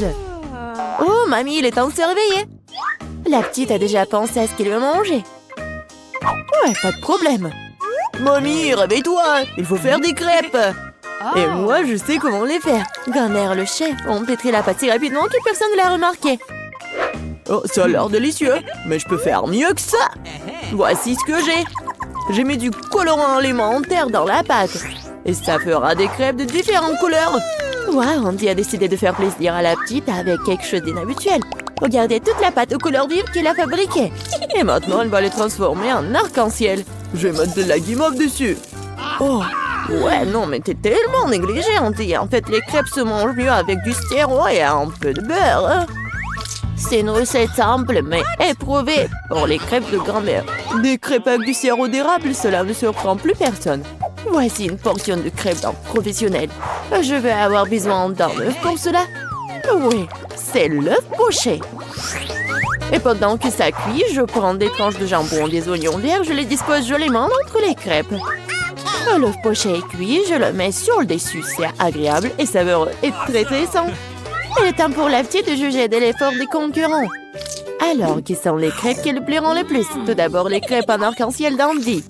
chose. Oh, mamie, il est temps de se réveiller. La petite a déjà pensé à ce qu'elle veut manger. Ouais, pas de problème. Mamie, réveille-toi, il faut faire des crêpes. Et moi, je sais comment les faire. Gunner, le chef, on pétrit la pâte si rapidement que personne ne l'a remarqué. Oh, ça a l'air délicieux, mais je peux faire mieux que ça. Voici ce que j'ai. J'ai mis du colorant alimentaire dans la pâte. Et ça fera des crêpes de différentes couleurs. Wow, Andy a décidé de faire plaisir à la petite avec quelque chose d'inhabituel. Regardez toute la pâte aux couleurs vives qu'il a fabriquée. Et maintenant, elle va les transformer en arc-en-ciel. Je vais mettre de la guimauve dessus. Oh, ouais, non, mais t'es tellement négligée, Andy. En fait, les crêpes se mangent mieux avec du sirop et un peu de beurre. Hein. C'est une recette simple, mais éprouvée pour les crêpes de grand-mère. Des crêpes avec du sirop d'érable, cela ne surprend plus personne. Voici une portion de crêpes d'un professionnel. Je vais avoir besoin d'un œuf pour cela. Oui, c'est l'œuf poché. Et pendant que ça cuit, je prends des tranches de jambon, des oignons verts, je les dispose joliment entre les crêpes. L'œuf poché est cuit, je le mets sur le dessus. C'est agréable et savoureux et très sain. Il est temps pour la petite de juger de l'effort des concurrents. Alors, qui sont les crêpes qui lui plairont le plus? Tout d'abord, les crêpes en arc-en-ciel d'Andy.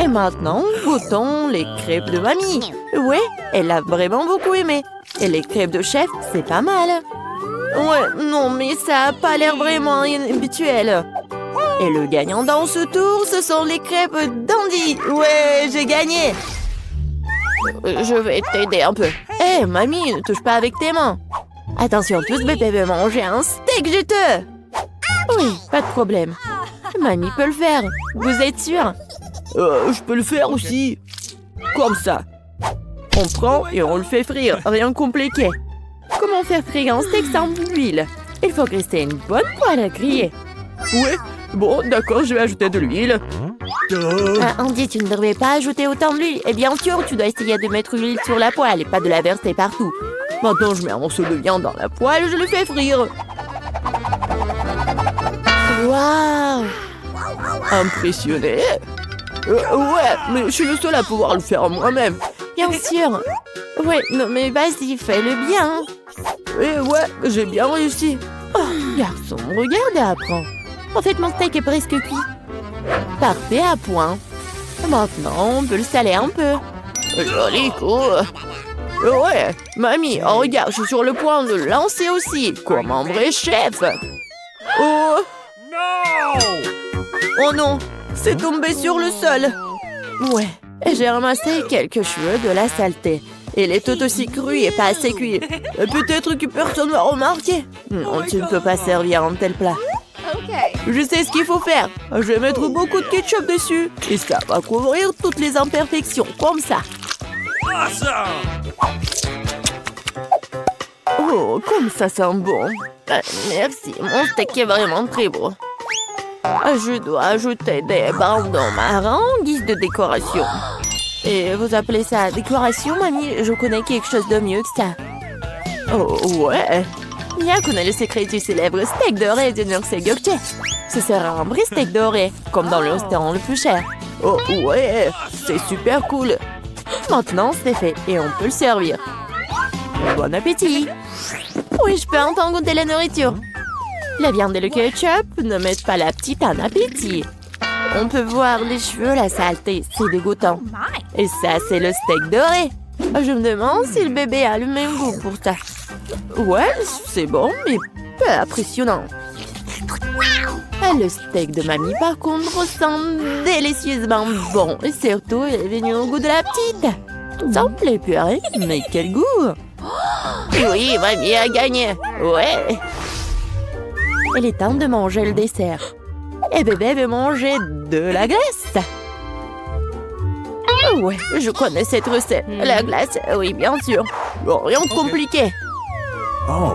Et maintenant, goûtons les crêpes de mamie. Ouais, elle a vraiment beaucoup aimé. Et les crêpes de chef, c'est pas mal. Ouais, non, mais ça a pas l'air vraiment habituel. Et le gagnant dans ce tour, ce sont les crêpes d'Andy. Ouais, j'ai gagné. Je vais t'aider un peu. Hé, mamie, ne touche pas avec tes mains. Attention, tous, bébé veut manger un steak juteux. Oui, pas de problème. Mamie peut le faire. Vous êtes sûr? Je peux le faire aussi. Comme ça. On prend et on le fait frire. Rien de compliqué. Comment faire frire un steak sans l'huile? Il faut graisser une bonne poêle à griller. Ouais, bon, d'accord, je vais ajouter de l'huile. Andy, tu ne devrais pas ajouter autant d'huile. Et bien sûr, tu dois essayer de mettre l'huile sur la poêle et pas de la verser partout. Maintenant, je mets un morceau de viande dans la poêle et je le fais frire. Waouh! Impressionné? Ouais, mais je suis le seul à pouvoir le faire moi-même. Bien sûr. Ouais, non, mais vas-y, fais-le bien. Ouais, j'ai bien réussi. Oh, garçon, regarde et apprends. En fait, mon steak est presque cuit. Parfait à point. Maintenant, on peut le saler un peu. Joli coup. Ouais, mamie, oh, regarde, je suis sur le point de le lancer aussi, comme un vrai chef. Oh non! Oh non, c'est tombé sur le sol. Ouais, j'ai ramassé quelques cheveux de la saleté. Il est tout aussi cru et pas assez cuit. Peut-être que personne ne va remarquer. Non, tu ne peux pas servir un tel plat. Je sais ce qu'il faut faire. Je vais mettre beaucoup de ketchup dessus. Et ça va couvrir toutes les imperfections, comme ça. Oh, comme ça sent bon. Merci, mon steak est vraiment très beau. Je dois ajouter des bandons marrons en guise de décoration. Et vous appelez ça décoration, mamie? Je connais quelque chose de mieux que ça. Oh, ouais. Mia connaît le secret du célèbre steak doré de Nurse Gökçe. Ce sera un vrai steak doré, comme dans le restaurant le plus cher. Oh, ouais, c'est super cool. Maintenant, c'est fait et on peut le servir. Bon appétit. Oui, je peux enfin goûter la nourriture. La viande et le ketchup ne mettent pas la petite en appétit. On peut voir les cheveux, la saleté, c'est dégoûtant. Et ça, c'est le steak doré. Je me demande si le bébé a le même goût pour ça. Ouais, c'est bon, mais peu impressionnant. Le steak de mamie, par contre, sent délicieusement bon. Et surtout, il est venu au goût de la petite. Ça me plaît purée, mais quel goût! Oui, mamie a gagné. Ouais. Il est temps de manger le dessert. Et bébé veut manger de la glace. Ouais, je connais cette recette. La glace, oui, bien sûr. Bon, rien de compliqué. Oh.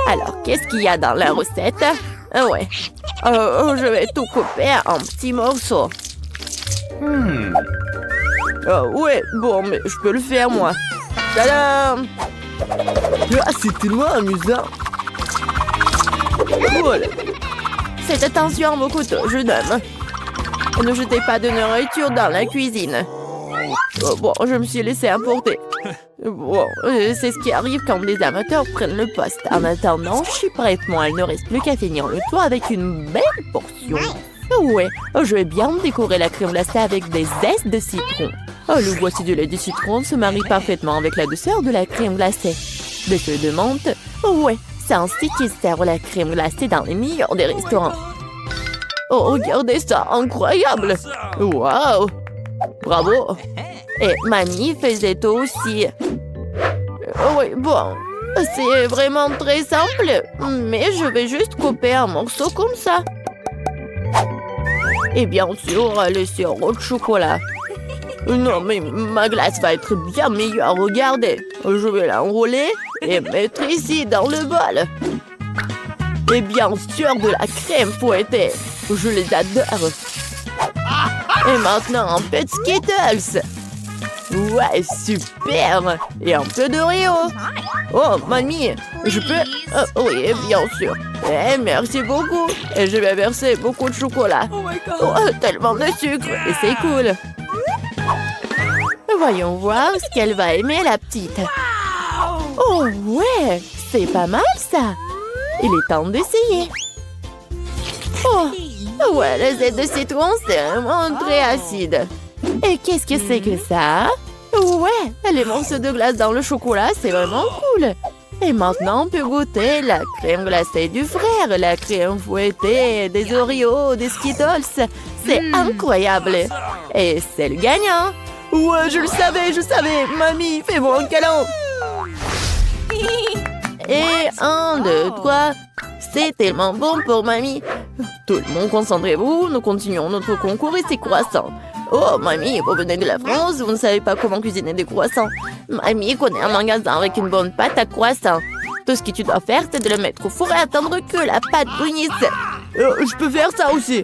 Alors, qu'est-ce qu'il y a dans la recette? Ouais. Je vais tout couper en petits morceaux. Ouais, bon, mais je peux le faire, moi. Tadam! Ah, c'est tellement amusant. Voilà. Faites attention à vos couteaux, jeune homme. Ne jetez pas de nourriture dans la cuisine. Bon, je me suis laissé emporter. Bon, c'est ce qui arrive quand des amateurs prennent le poste. En attendant, je suis prête, moi. Il ne reste plus qu'à finir le tour avec une belle portion. Ouais, je vais bien décorer la crème glacée avec des zestes de citron. Le voici du lait de citron se marie parfaitement avec la douceur de la crème glacée. Des feuilles de menthe. Ouais, c'est ainsi qu'ils servent la crème glacée dans les meilleurs des restaurants. Oh, regardez ça, incroyable! Waouh! Bravo! Et mamie faisait aussi. Oui, bon, c'est vraiment très simple, mais je vais juste couper un morceau comme ça. Et bien sûr, le sirop de chocolat. Non, mais ma glace va être bien meilleure, regardez. Je vais l'enrouler et mettre ici dans le bol. Et bien sûr, de la crème fouettée. Je les adore. Et maintenant, un peu de Skittles. Ouais, super. Et un peu d'Oreo. Oh, mamie, je peux... oui, bien sûr. Merci beaucoup. Et je vais verser beaucoup de chocolat. Oh, tellement de sucre. Et c'est cool. Voyons voir ce qu'elle va aimer, la petite. Oh, ouais, c'est pas mal, ça. Il est temps d'essayer. Oh, ouais, le zeste de citron, c'est vraiment très acide. Et qu'est-ce que c'est que ça? Ouais, les morceaux de glace dans le chocolat, c'est vraiment cool. Et maintenant, on peut goûter la crème glacée du frère, la crème fouettée, des Oreos, des Skittles. C'est incroyable. Et c'est le gagnant. Ouais, je le savais. Mamie, fais-moi un câlin. Et 1, 2, 3. C'est tellement bon pour mamie. Tout le monde, concentrez-vous. Nous continuons notre concours et c'est croissants. Oh, mamie, vous venez de la France, vous ne savez pas comment cuisiner des croissants. Mamie connaît un magasin avec une bonne pâte à croissants. Tout ce que tu dois faire, c'est de le mettre au four et attendre que la pâte bouillisse. Je peux faire ça aussi.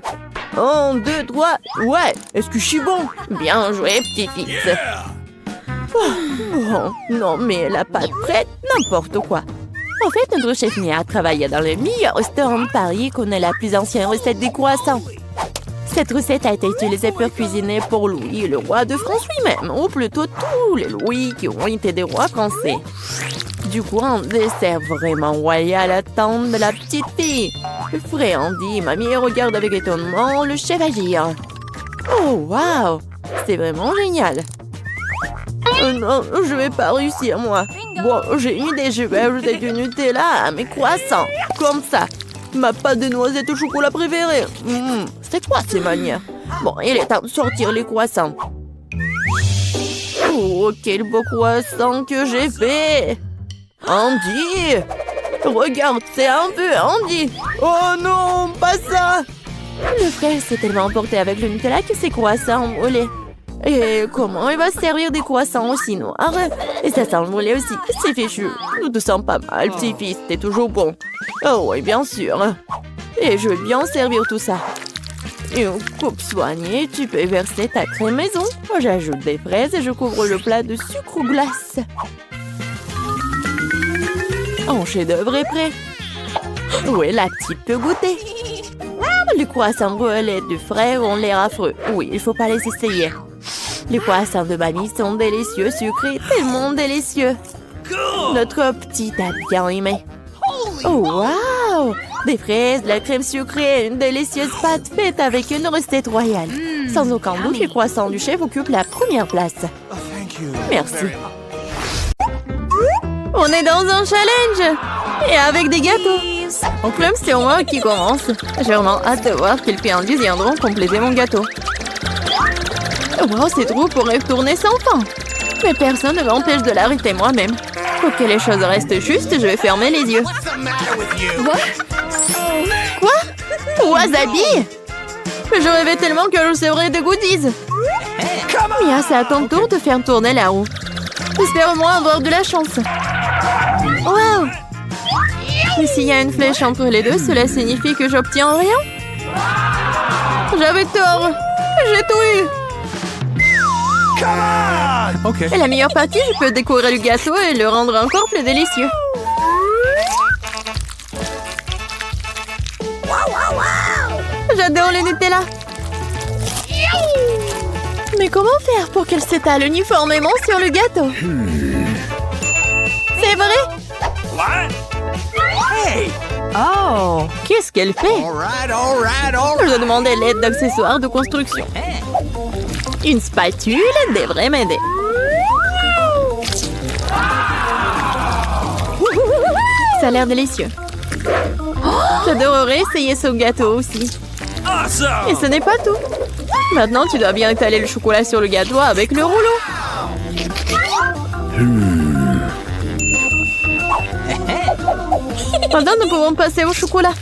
1, 2, 3. Ouais, est-ce que je suis bon? Bien joué, petit-fils. Oh, non, mais la pâte prête, n'importe quoi. En fait, notre chef Mia travaille dans le meilleur restaurant de Paris et connaît la plus ancienne recette des croissants. Cette recette a été utilisée pour cuisiner pour Louis, le roi de France lui-même, ou plutôt tous les Louis qui ont été des rois français. Du coup, un dessert vraiment royal attend de la petite fille. Frais Andy, mamie regarde avec étonnement le chef agir. Oh, waouh! C'est vraiment génial. Non, je vais pas réussir, moi. Bon, j'ai une idée, je vais ajouter du Nutella à mes croissants. Comme ça. Ma pâte de noisettes au chocolat préférée. C'est quoi ces manières? Bon, il est temps de sortir les croissants. Oh, quel beau croissant que j'ai fait! Andy! Regarde, c'est un peu Andy! Oh non, pas ça! Le frère s'est tellement emporté avec le Nutella que ses croissants ont brûlé. Et comment il va se servir des croissants aussi noirs? Et ça sent le brûlé aussi. C'est fichu. Nous te sens pas mal, petit-fils. T'es toujours bon. Oh oui, bien sûr. Et je vais bien servir tout ça. Une coupe soignée, tu peux verser ta crème maison. Moi, j'ajoute des fraises et je couvre le plat de sucre ou glace. Un chef-d'œuvre est prêt. Oui, la petite peut goûter. Les croissants brûlés du frère ont l'air affreux. Oui, il faut pas les essayer. Les croissants de mamie sont délicieux, sucrés, tellement délicieux. Notre petite a bien aimé. Oh, wow! Des fraises, de la crème sucrée, une délicieuse pâte faite avec une recette royale. Sans aucun doute, les croissants du chef occupent la première place. Merci. On est dans un challenge! Et avec des gâteaux. En club, c'est moi qui commence. J'ai vraiment hâte de voir quels clients viendront compléter mon gâteau. Wow, cette roue pourrait tourner sans fin. Mais personne ne m'empêche de l'arrêter moi-même. Pour que les choses restent justes, je vais fermer les yeux. Quoi? Wasabi? Je rêvais tellement que je recevrais des goodies. Mia, c'est à ton tour de faire tourner la roue. J'espère au moins avoir de la chance. Wow! Mais s'il y a une flèche entre les deux, cela signifie que j'obtiens rien? J'avais tort. J'ai tout eu. Okay. Et la meilleure partie, je peux décorer le gâteau et le rendre encore plus délicieux. J'adore le Nutella. Mais comment faire pour qu'elle s'étale uniformément sur le gâteau? C'est vrai? Oh! Qu'est-ce qu'elle fait? Je dois demander l'aide d'accessoires de construction. Une spatule devrait m'aider. Ça a l'air délicieux. J'adorerais essayer ce gâteau aussi. Et ce n'est pas tout. Maintenant, tu dois bien étaler le chocolat sur le gâteau avec le rouleau. Maintenant, nous pouvons passer au chocolat.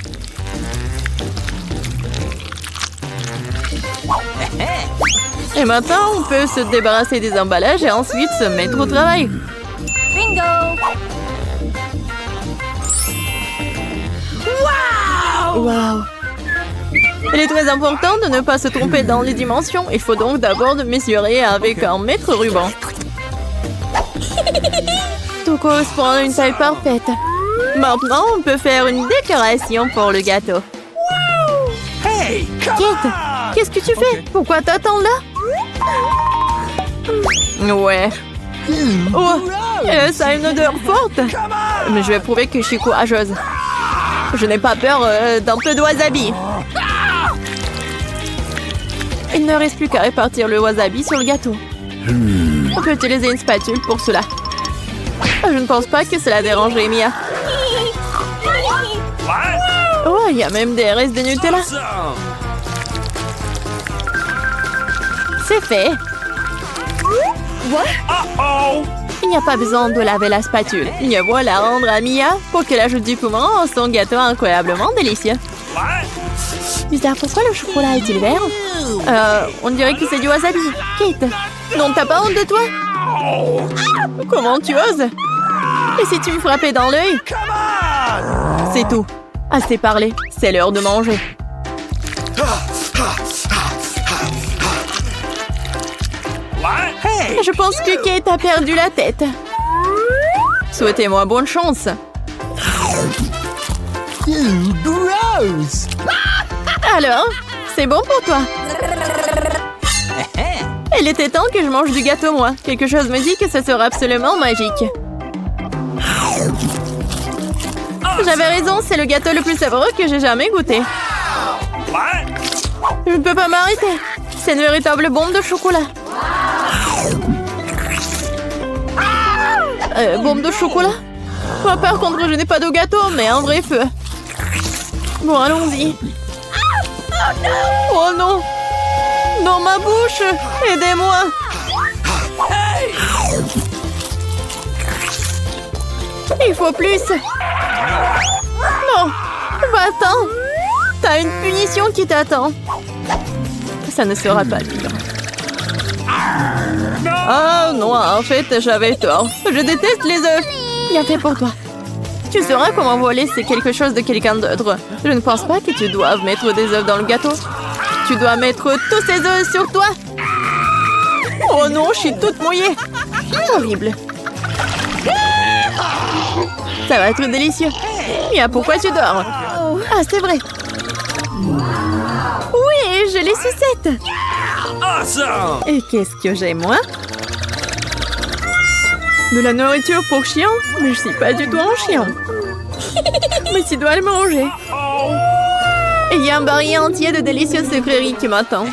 Et maintenant, on peut se débarrasser des emballages et ensuite se mettre au travail. Bingo! Wow! Il est très important de ne pas se tromper dans les dimensions. Il faut donc d'abord mesurer avec un mètre ruban. Tout correspond à une taille parfaite. Maintenant, on peut faire une décoration pour le gâteau. Kate, qu'est-ce que tu fais? Pourquoi t'attends là? Ouais. Oh, ça a une odeur forte. Mais je vais prouver que je suis courageuse. Je n'ai pas peur d'un peu de wasabi. Il ne reste plus qu'à répartir le wasabi sur le gâteau. On peut utiliser une spatule pour cela. Je ne pense pas que cela dérangerait Mia. Oh, il y a même des restes de Nutella. C'est fait. Il n'y a pas besoin de laver la spatule. Il y a beau la rendre à Mia pour qu'elle ajoute du piment à son gâteau incroyablement délicieux. Bizarre, pourquoi le chocolat est-il vert? On dirait que c'est du wasabi. Kate, non, t'as pas honte de toi? Comment tu oses? Et si tu me frappais dans l'œil? C'est tout. Assez parlé, c'est l'heure de manger. Je pense que Kate a perdu la tête. Souhaitez-moi bonne chance. Alors, c'est bon pour toi? Il était temps que je mange du gâteau, moi. Quelque chose me dit que ce sera absolument magique. J'avais raison, c'est le gâteau le plus savoureux que j'ai jamais goûté. Je ne peux pas m'arrêter. C'est une véritable bombe de chocolat. Bombe de chocolat? Moi, par contre, je n'ai pas de gâteau, mais un vrai feu. Bon, allons-y. Oh non! Dans ma bouche! Aidez-moi! Il faut plus! Non! Va-t'en! T'as une punition qui t'attend! Ça ne sera pas dur. Ah non, en fait, j'avais tort. Je déteste les œufs. Bien fait pour toi. Tu sauras comment voler, c'est quelque chose de quelqu'un d'autre. Je ne pense pas que tu doives mettre des œufs dans le gâteau. Tu dois mettre tous ces œufs sur toi. Oh non, je suis toute mouillée. Horrible. Ça va être délicieux. Mia, pourquoi tu dors? Ah, c'est vrai. Oui, je les sucette. Et qu'est-ce que j'ai, moi? De la nourriture pour chien? Mais je suis pas du tout un chien. Mais tu dois le manger. Et il y a un barillet entier de délicieuses sucreries qui m'attend.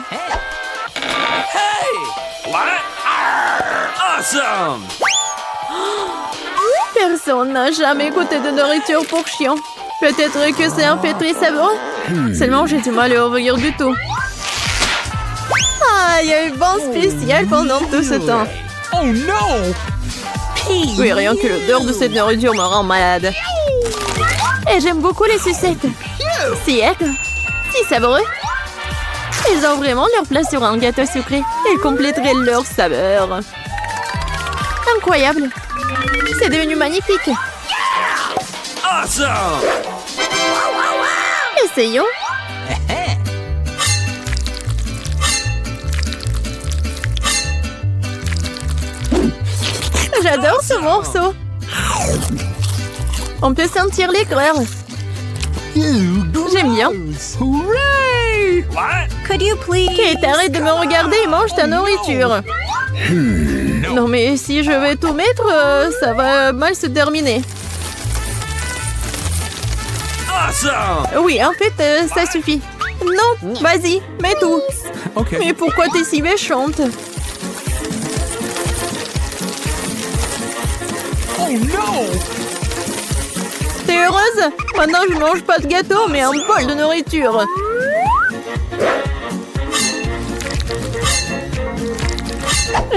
Personne n'a jamais goûté de nourriture pour chien. Peut-être que c'est un fait très savoureux. Seulement, j'ai du mal à ouvrir du tout. Ah, il y a eu bon spécial pendant tout ce temps. Oh non! Oui, rien que l'odeur de cette nourriture me rend malade. Et j'aime beaucoup les sucettes. Si aigre, si savoureux. Ils ont vraiment leur place sur un gâteau sucré. Ils compléteraient leur saveur. Incroyable. C'est devenu magnifique. Essayons. J'adore ce morceau. On peut sentir l'éclair. J'aime bien. Could you please... Kate, arrête de me regarder et mange ta nourriture. Non mais si je vais tout mettre, ça va mal se terminer. Oui, en fait, ça suffit. Non, vas-y, mets tout. Okay. Mais pourquoi t'es si méchante? Oh no! T'es heureuse? Maintenant, je mange pas de gâteau, mais un bol de nourriture.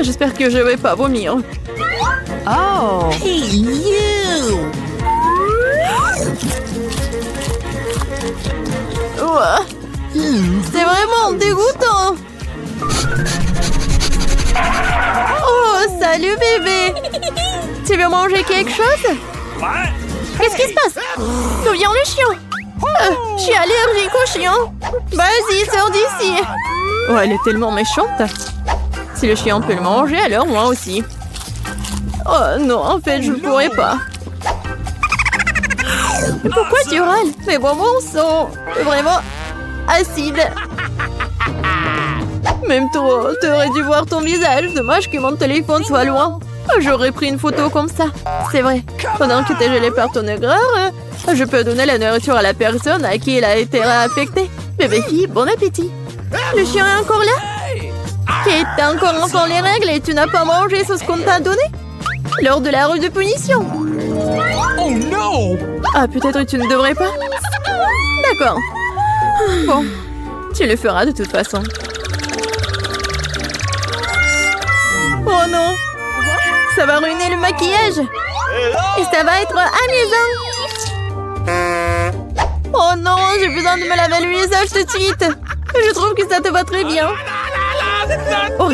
J'espère que je vais pas vomir. Oh! Hey, you! Ouah. C'est vraiment dégoûtant. Oh, salut bébé. Tu veux manger quelque chose? Qu'est-ce qui se passe? D'où vient le chien? Je suis allergique au chien. Vas-y, sors d'ici. Oh, elle est tellement méchante. Si le chien peut le manger, alors moi aussi. Oh non, en fait, je ne pourrais pas. Pourquoi tu râles? Mes bonbons sont vraiment acides. Même toi, t'aurais dû voir ton visage. Dommage que mon téléphone soit loin. J'aurais pris une photo comme ça. C'est vrai. Pendant que t'es gelé par ton aigreur, je peux donner la nourriture à la personne à qui elle a été affectée. Bébé fille, bon appétit. Le chien est encore là? Kate, t'as encore enfant les règles et tu n'as pas mangé ce qu'on t'a donné? Lors de la rue de punition. Oh no! Ah, peut-être tu ne devrais pas? D'accord. Bon, tu le feras de toute façon. Oh non! Ça va ruiner le maquillage! Et ça va être amusant! Oh non, j'ai besoin de me laver le visage tout de suite! Je trouve que ça te va très bien! Oh,